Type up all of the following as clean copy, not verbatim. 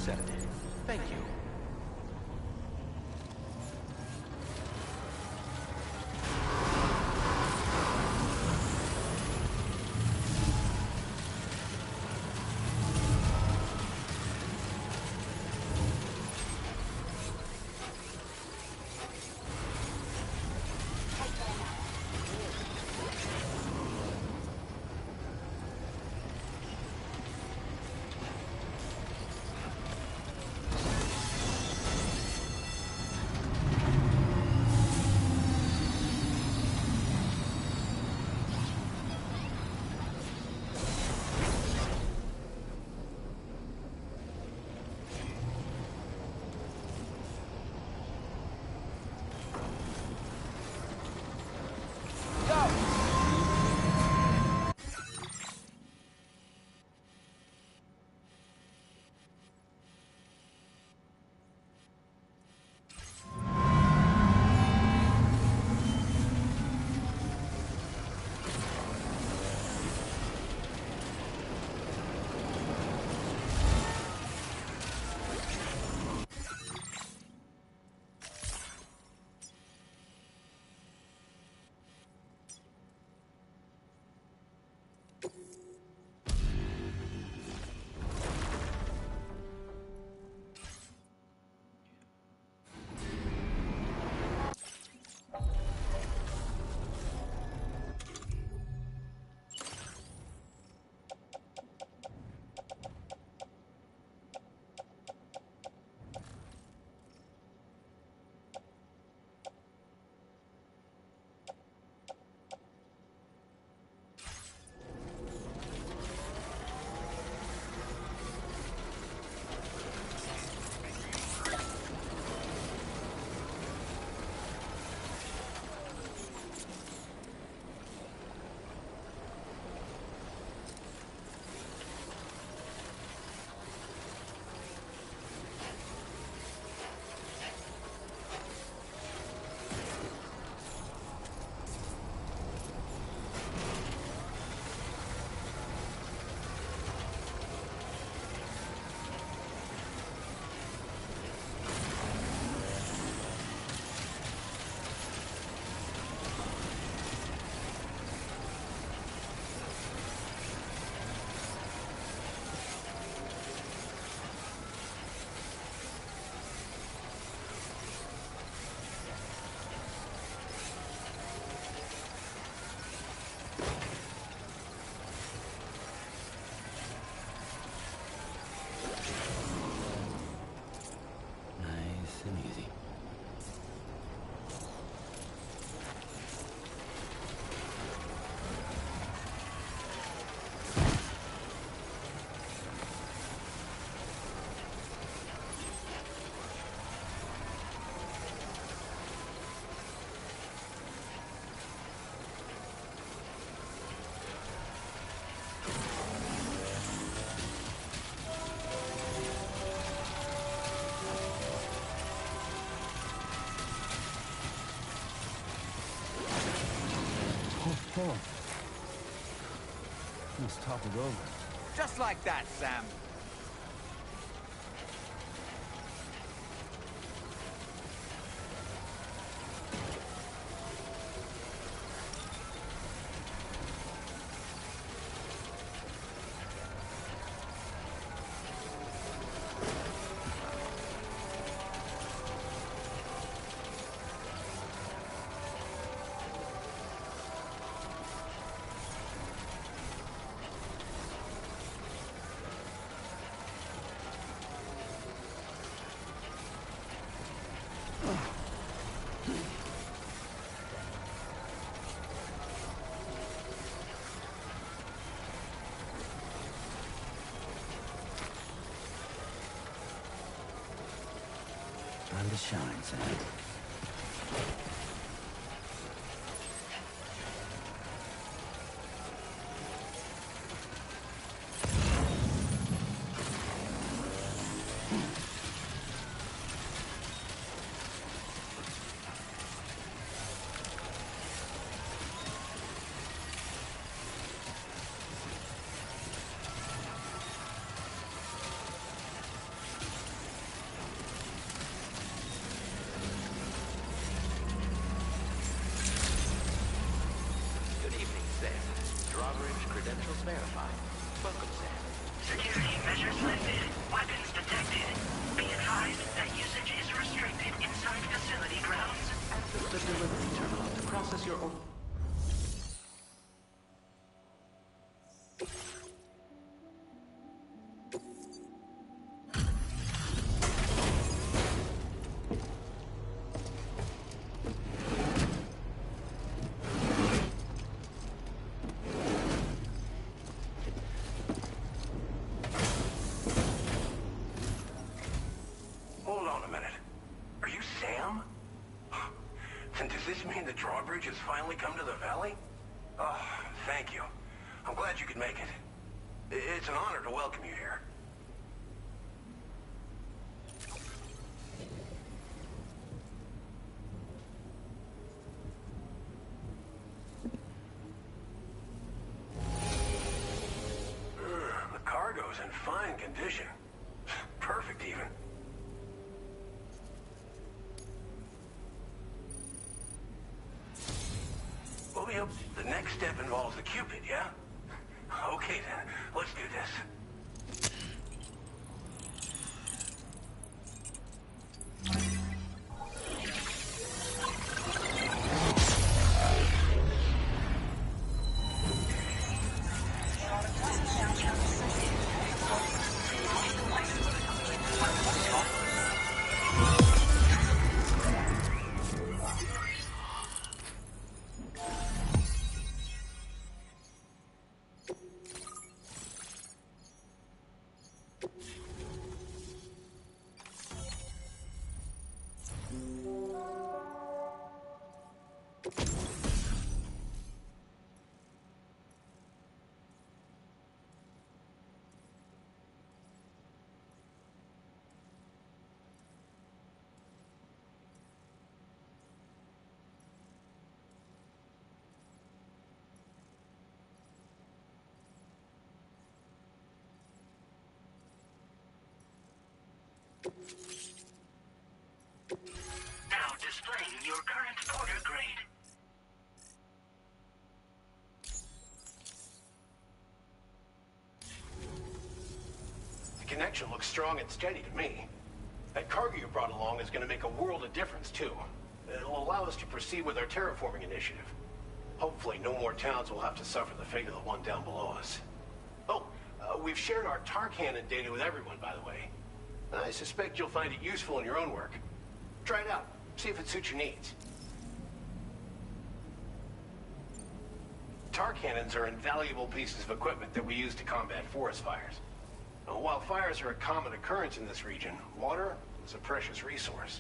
sedative. Thank you. Oh. Must toppled over. Just like that, Sam. Time to shine, Sam. Sam. Drawbridge credentials verified. Welcome, Sam. Security measures lifted. Weapons detected. Be advised that usage is restricted inside facility grounds. Access the delivery terminal to process your order. Hold on a minute. Are you Sam? And does this mean the drawbridge has finally come to the valley? Oh, thank you. I'm glad you could make it. It's an honor to welcome you here. The cargo's in fine condition. Perfect, even. Well, the next step involves the Cupid, yeah? Okay then, let's do this. Now displaying your current porter grade. The connection looks strong and steady to me. That cargo you brought along is going to make a world of difference, too. It'll allow us to proceed with our terraforming initiative. Hopefully, no more towns will have to suffer the fate of the one down below us. Oh, we've shared our tar cannon data with everyone, by the way. I suspect you'll find it useful in your own work. Try it out. See if it suits your needs. Tar cannons are invaluable pieces of equipment that we use to combat forest fires. While fires are a common occurrence in this region, water is a precious resource.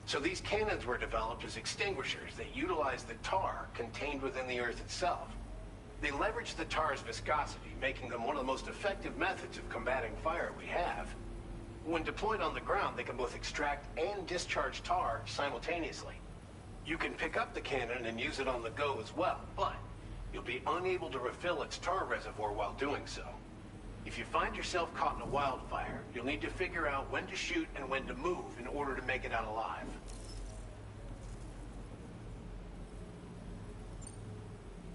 So these cannons were developed as extinguishers that utilize the tar contained within the earth itself. They leverage the tar's viscosity, making them one of the most effective methods of combating fire we have. When deployed on the ground, they can both extract and discharge tar simultaneously. You can pick up the cannon and use it on the go as well, but you'll be unable to refill its tar reservoir while doing so. If you find yourself caught in a wildfire, you'll need to figure out when to shoot and when to move in order to make it out alive.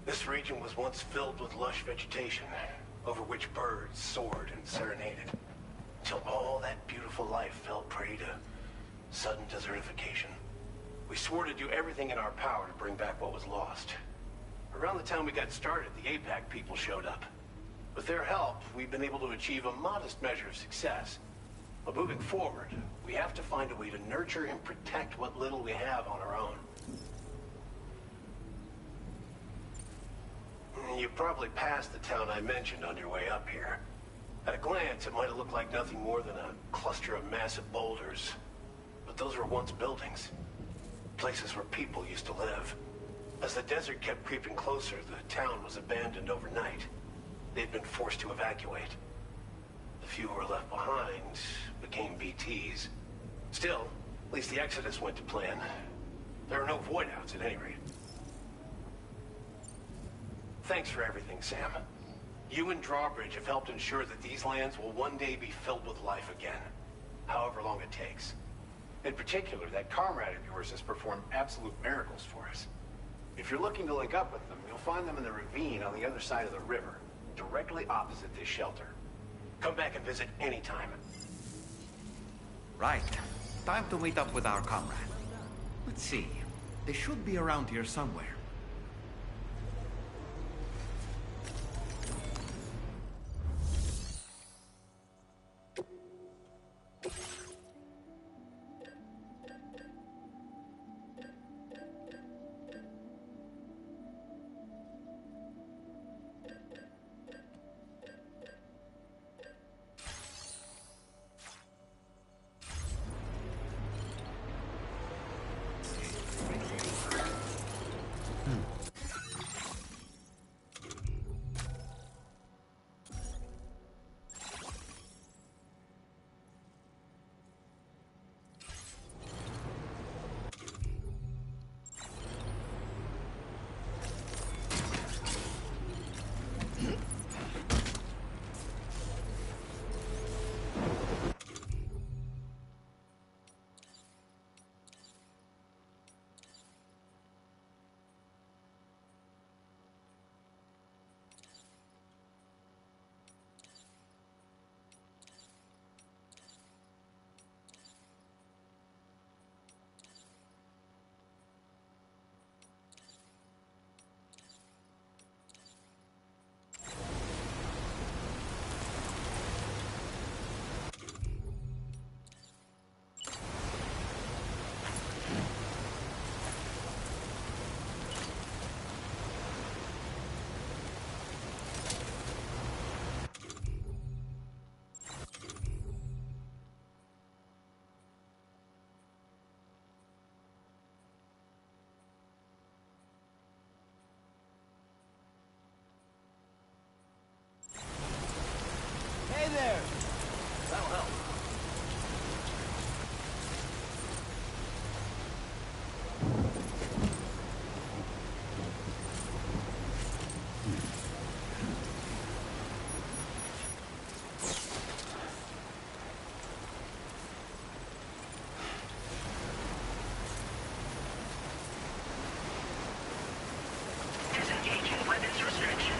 This region was once filled with lush vegetation, over which birds soared and serenaded, till all that beautiful life fell prey to sudden desertification. We swore to do everything in our power to bring back what was lost. Around the time we got started, the APAC people showed up. With their help, we've been able to achieve a modest measure of success. But moving forward, we have to find a way to nurture and protect what little we have on our own. You probably passed the town I mentioned on your way up here. At a glance, it might have looked like nothing more than a cluster of massive boulders. But those were once buildings. Places where people used to live. As the desert kept creeping closer, the town was abandoned overnight. They'd been forced to evacuate. The few who were left behind became BTs. Still, at least the exodus went to plan. There are no void-outs at any rate. Thanks for everything, Sam. You and Drawbridge have helped ensure that these lands will one day be filled with life again, however long it takes. In particular, that comrade of yours has performed absolute miracles for us. If you're looking to link up with them, you'll find them in the ravine on the other side of the river, directly opposite this shelter. Come back and visit anytime. Right. Time to meet up with our comrade. Let's see. They should be around here somewhere. Hey there! That'll help. Disengaging weapons restrictions.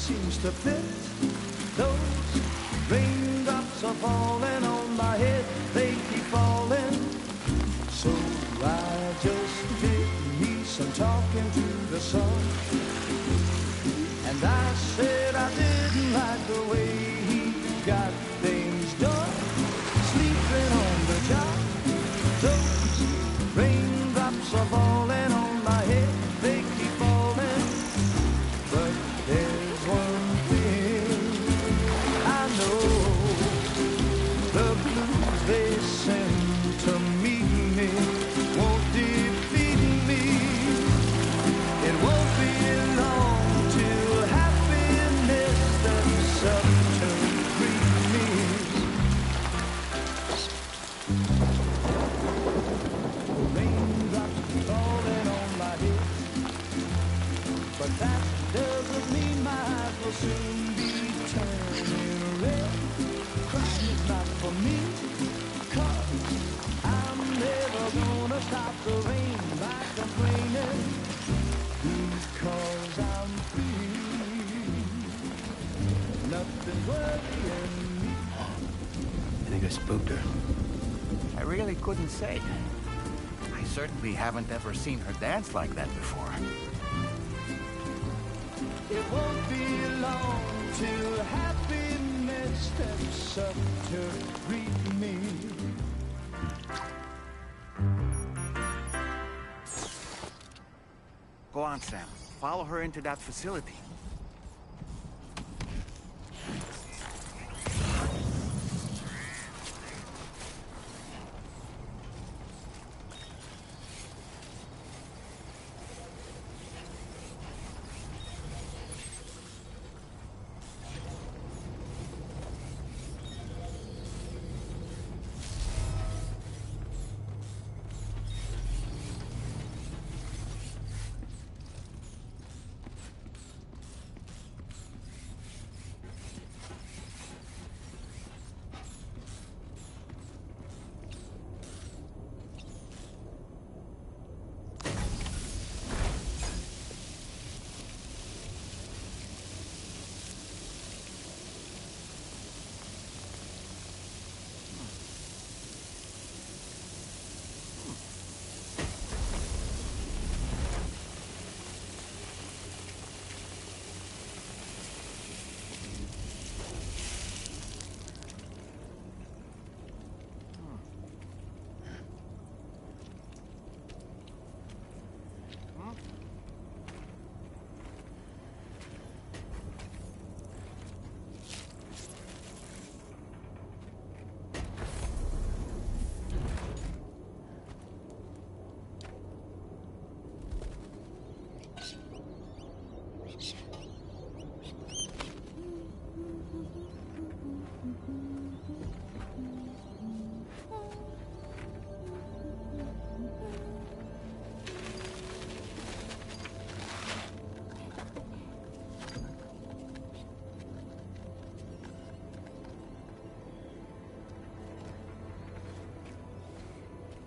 seems to fit. Those raindrops are falling on my head, they keep falling. So I just did me some talking to the sun. And I said I didn't like the way he got things done. Sleeping on the job, those raindrops are falling on my head, they keep falling. But there's one thing I know, the blues they send to meet me won't defeat me. It won't be long till happiness steps up to greet me. Raindrops falling on my head, but that doesn't mean my eyes will soon be turning red. Crying is not for me, 'cause I'm never gonna stop the rain by complaining, because I'm free. Nothing's worrying me. I think I spooked her. I really couldn't say. I certainly haven't ever seen her dance like that before. It won't be long till happiness steps up to greet me. Go on, Sam. Follow her into that facility.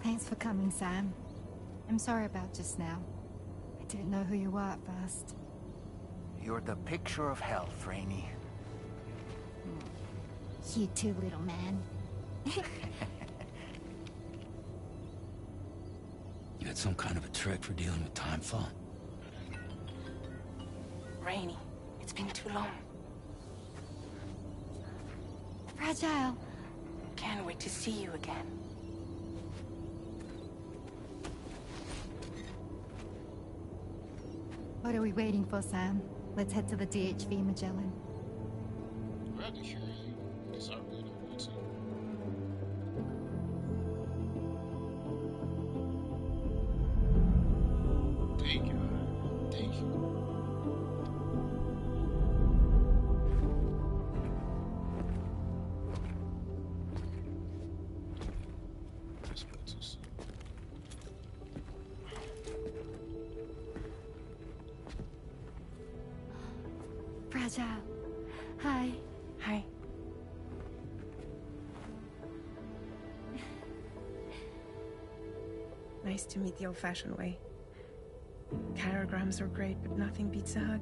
Thanks for coming, Sam. I'm sorry about just now. I didn't know who you were at first. You're the picture of health, Rainey. You too, little man. You had some kind of a trick for dealing with time fall? Rainey, it's been too long. Fragile. Can't wait to see you again. What are we waiting for, Sam? Let's head to the DHV Magellan. Glad to hear you, because I really don't want to. Thank you. Thank you. That's about to see. Fragile. Hi. Hi. Nice to meet the old-fashioned way. Carograms are great, but nothing beats a hug.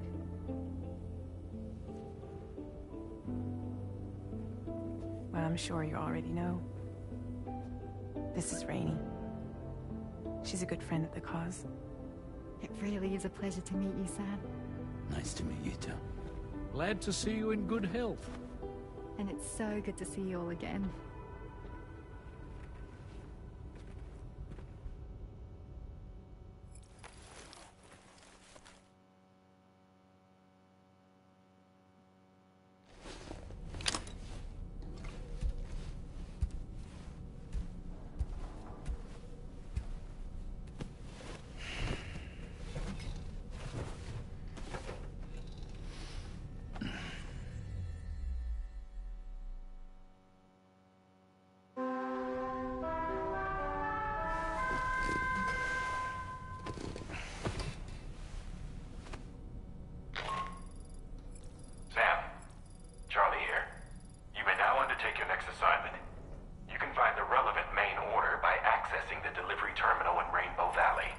I'm sure you already know. This is Rainey. She's a good friend of the cause. It really is a pleasure to meet you, Sam. Nice to meet you too. Glad to see you in good health. And it's so good to see you all again. Sam, Charlie here. You may now undertake your next assignment. You can find the relevant main order by accessing the delivery terminal in Rainbow Valley.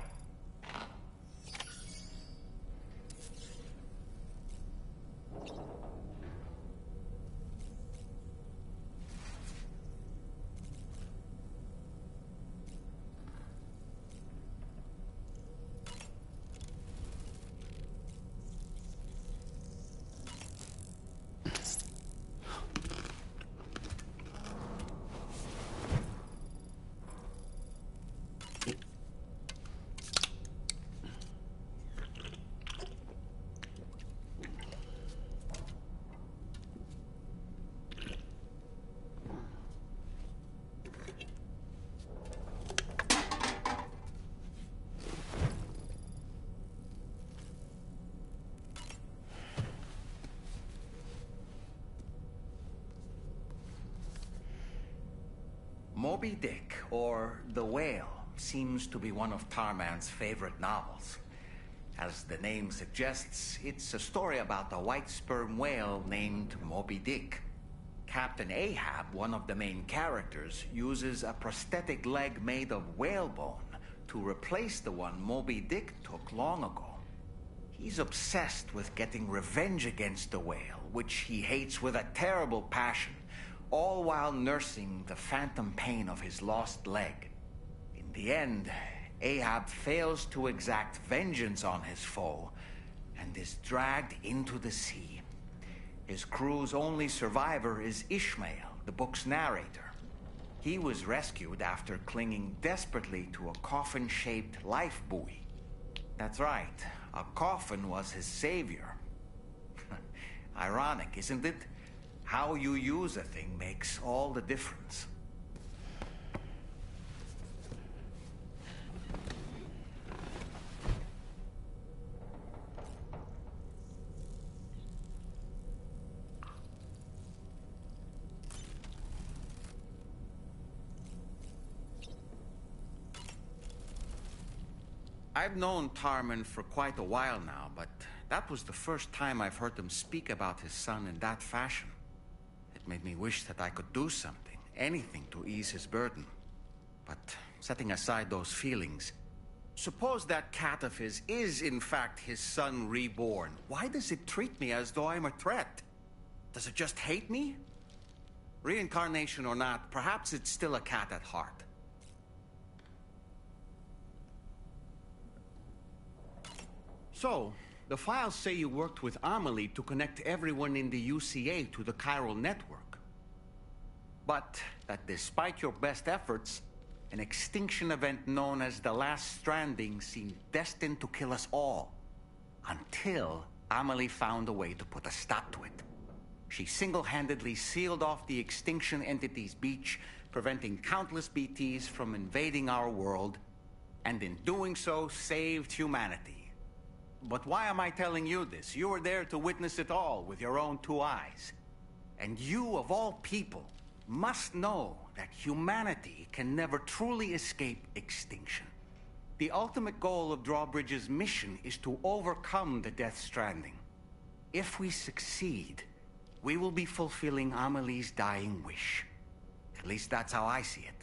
Moby Dick, or The Whale, seems to be one of Tarman's favorite novels. As the name suggests, it's a story about a white sperm whale named Moby Dick. Captain Ahab, one of the main characters, uses a prosthetic leg made of whalebone to replace the one Moby Dick took long ago. He's obsessed with getting revenge against the whale, which he hates with a terrible passion, all while nursing the phantom pain of his lost leg. In the end, Ahab fails to exact vengeance on his foe and is dragged into the sea. His crew's only survivor is Ishmael, the book's narrator. He was rescued after clinging desperately to a coffin-shaped life buoy. That's right, a coffin was his savior. Ironic, isn't it? How you use a thing makes all the difference. I've known Tarman for quite a while now, but that was the first time I've heard him speak about his son in that fashion. It made me wish that I could do something, anything to ease his burden. But setting aside those feelings, suppose that cat of his is in fact his son reborn. Why does it treat me as though I'm a threat? Does it just hate me? Reincarnation or not, perhaps it's still a cat at heart. So, the files say you worked with Amelie to connect everyone in the UCA to the chiral network. But that despite your best efforts, an extinction event known as the Last Stranding seemed destined to kill us all. Until Amelie found a way to put a stop to it. She single-handedly sealed off the extinction entity's beach, preventing countless BTs from invading our world, and in doing so, saved humanity. But why am I telling you this? You were there to witness it all with your own two eyes. And you, of all people, must know that humanity can never truly escape extinction. The ultimate goal of Drawbridge's mission is to overcome the Death Stranding. If we succeed, we will be fulfilling Amelie's dying wish. At least that's how I see it.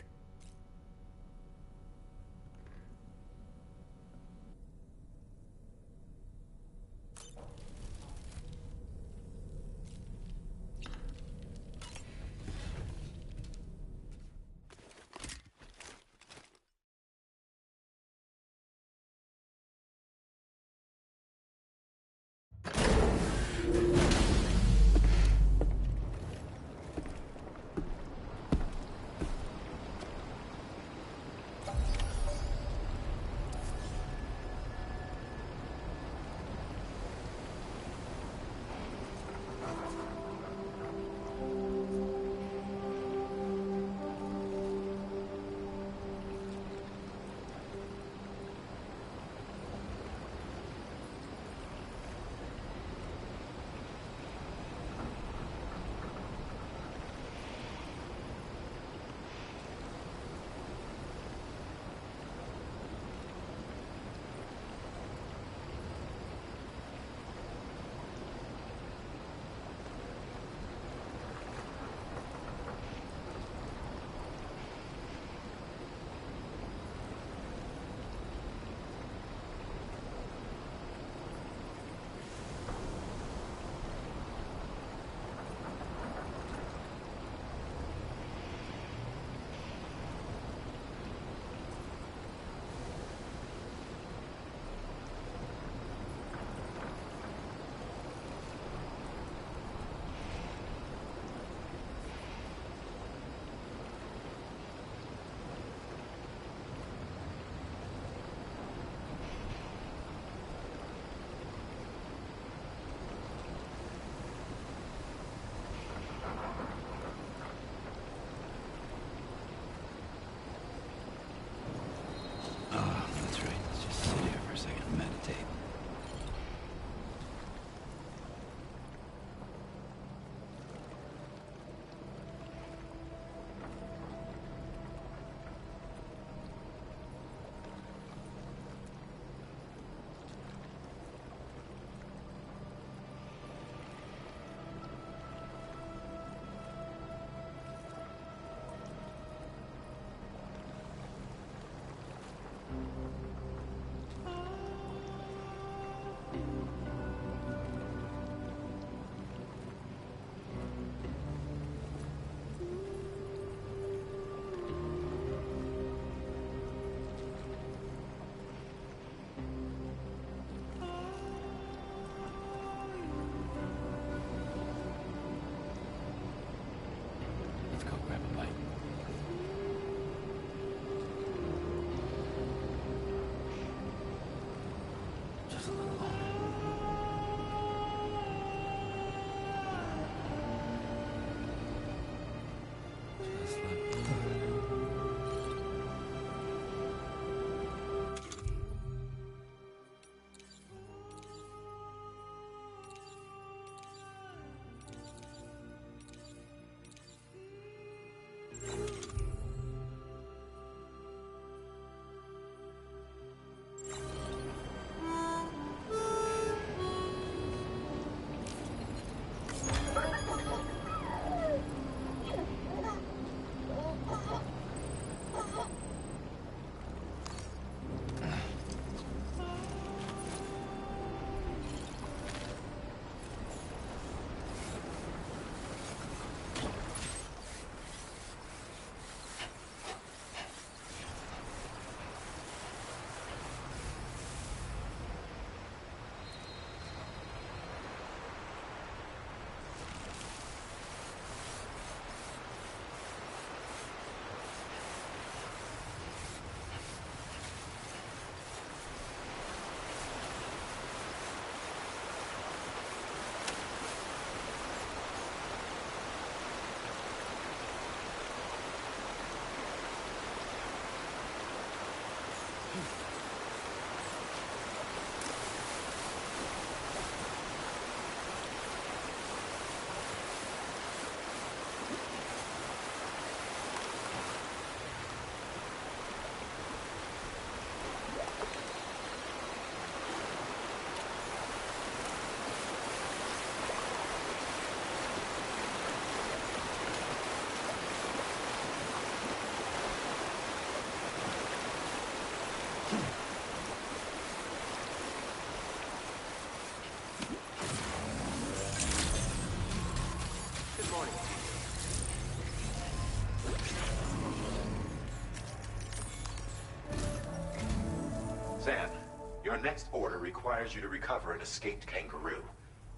next order requires you to recover an escaped kangaroo,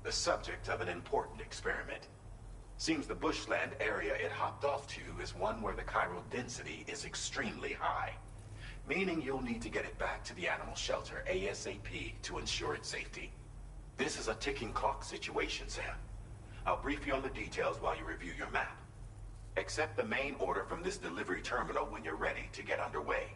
the subject of an important experiment. Seems the bushland area it hopped off to is one where the chiral density is extremely high, meaning you'll need to get it back to the animal shelter ASAP to ensure its safety. This is a ticking clock situation, Sam. I'll brief you on the details while you review your map. Accept the main order from this delivery terminal when you're ready to get underway.